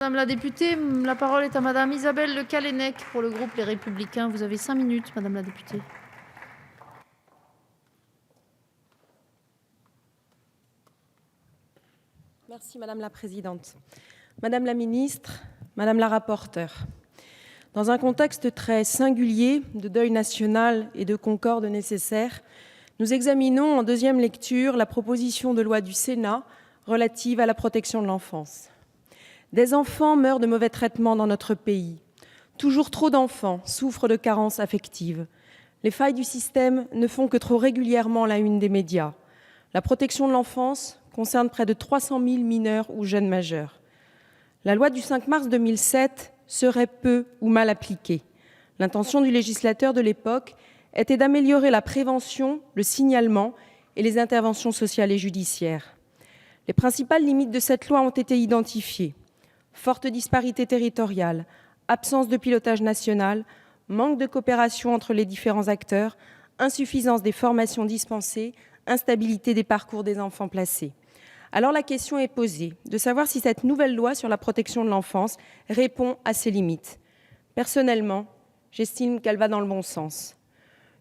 Madame la députée, la parole est à Madame Isabelle Le Callennec pour le groupe Les Républicains. Vous avez 5 minutes, Madame la députée. Merci Madame la Présidente. Madame la Ministre, Madame la rapporteure, dans un contexte très singulier de deuil national et de concorde nécessaire, nous examinons en deuxième lecture la proposition de loi du Sénat relative à la protection de l'enfance. Des enfants meurent de mauvais traitements dans notre pays. Toujours trop d'enfants souffrent de carences affectives. Les failles du système ne font que trop régulièrement la une des médias. La protection de l'enfance concerne près de 300 000 mineurs ou jeunes majeurs. La loi du 5 mars 2007 serait peu ou mal appliquée. L'intention du législateur de l'époque était d'améliorer la prévention, le signalement et les interventions sociales et judiciaires. Les principales limites de cette loi ont été identifiées. Forte disparité territoriale, absence de pilotage national, manque de coopération entre les différents acteurs, insuffisance des formations dispensées, instabilité des parcours des enfants placés. Alors la question est posée de savoir si cette nouvelle loi sur la protection de l'enfance répond à ces limites. Personnellement, j'estime qu'elle va dans le bon sens.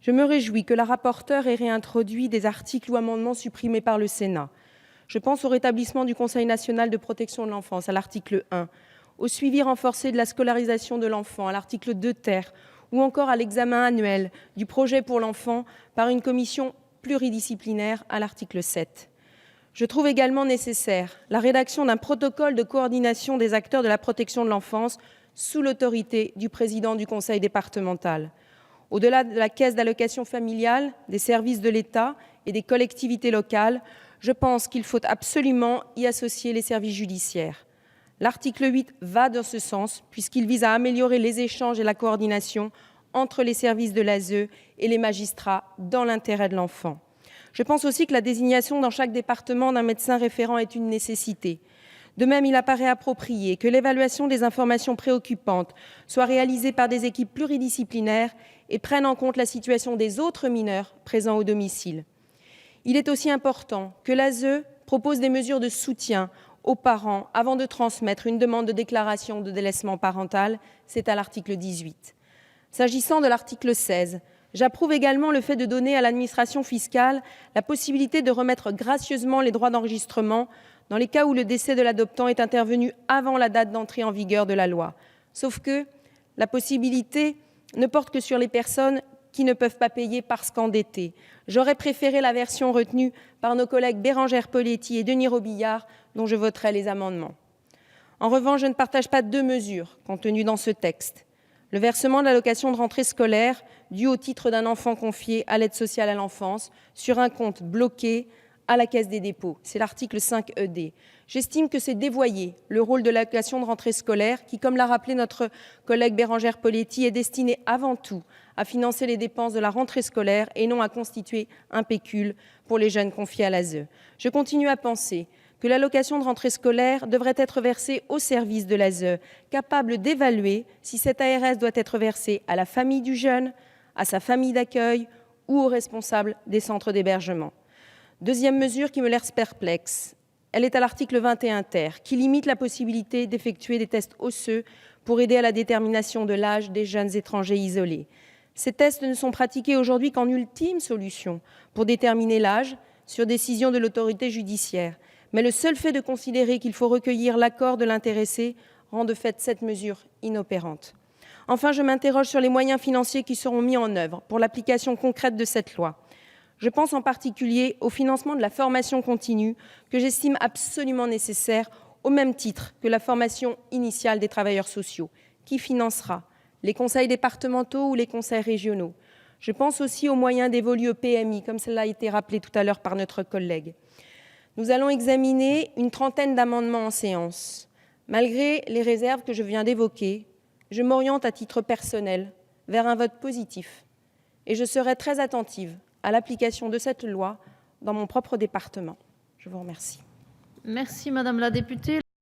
Je me réjouis que la rapporteure ait réintroduit des articles ou amendements supprimés par le Sénat. Je pense au rétablissement du Conseil national de protection de l'enfance à l'article 1, au suivi renforcé de la scolarisation de l'enfant à l'article 2 ter, ou encore à l'examen annuel du projet pour l'enfant par une commission pluridisciplinaire à l'article 7. Je trouve également nécessaire la rédaction d'un protocole de coordination des acteurs de la protection de l'enfance sous l'autorité du président du conseil départemental. Au-delà de la caisse d'allocation familiale, des services de l'État et des collectivités locales, je pense qu'il faut absolument y associer les services judiciaires. L'article 8 va dans ce sens, puisqu'il vise à améliorer les échanges et la coordination entre les services de l'ASE et les magistrats dans l'intérêt de l'enfant. Je pense aussi que la désignation dans chaque département d'un médecin référent est une nécessité. De même, il apparaît approprié que l'évaluation des informations préoccupantes soit réalisée par des équipes pluridisciplinaires et prenne en compte la situation des autres mineurs présents au domicile. Il est aussi important que l'ASE propose des mesures de soutien aux parents avant de transmettre une demande de déclaration de délaissement parental. C'est à l'article 18. S'agissant de l'article 16, j'approuve également le fait de donner à l'administration fiscale la possibilité de remettre gracieusement les droits d'enregistrement dans les cas où le décès de l'adoptant est intervenu avant la date d'entrée en vigueur de la loi. Sauf que la possibilité ne porte que sur les personnes qui ne peuvent pas payer parce qu'endettées. J'aurais préféré la version retenue par nos collègues Bérengère Poletti et Denys Robillard, dont je voterai les amendements. En revanche, je ne partage pas deux mesures contenues dans ce texte. Le versement de l'allocation de rentrée scolaire due au titre d'un enfant confié à l'aide sociale à l'enfance sur un compte bloqué à la Caisse des dépôts. C'est l'article 5 ED. J'estime que c'est dévoyer le rôle de l'allocation de rentrée scolaire qui, comme l'a rappelé notre collègue Bérengère Poletti, est destinée avant tout à financer les dépenses de la rentrée scolaire et non à constituer un pécule pour les jeunes confiés à l'ASE. Je continue à penser que l'allocation de rentrée scolaire devrait être versée au service de l'ASE, capable d'évaluer si cette ARS doit être versée à la famille du jeune, à sa famille d'accueil ou aux responsables des centres d'hébergement. Deuxième mesure qui me laisse perplexe, elle est à l'article 21 ter, qui limite la possibilité d'effectuer des tests osseux pour aider à la détermination de l'âge des jeunes étrangers isolés. Ces tests ne sont pratiqués aujourd'hui qu'en ultime solution pour déterminer l'âge sur décision de l'autorité judiciaire. Mais le seul fait de considérer qu'il faut recueillir l'accord de l'intéressé rend de fait cette mesure inopérante. Enfin, je m'interroge sur les moyens financiers qui seront mis en œuvre pour l'application concrète de cette loi. Je pense en particulier au financement de la formation continue que j'estime absolument nécessaire au même titre que la formation initiale des travailleurs sociaux. Qui financera? Les conseils départementaux ou les conseils régionaux? Je pense aussi aux moyens dévolus au PMI, comme cela a été rappelé tout à l'heure par notre collègue. Nous allons examiner une trentaine d'amendements en séance. Malgré les réserves que je viens d'évoquer, je m'oriente à titre personnel vers un vote positif et je serai très attentive à l'application de cette loi dans mon propre département. Je vous remercie. Merci Madame la députée.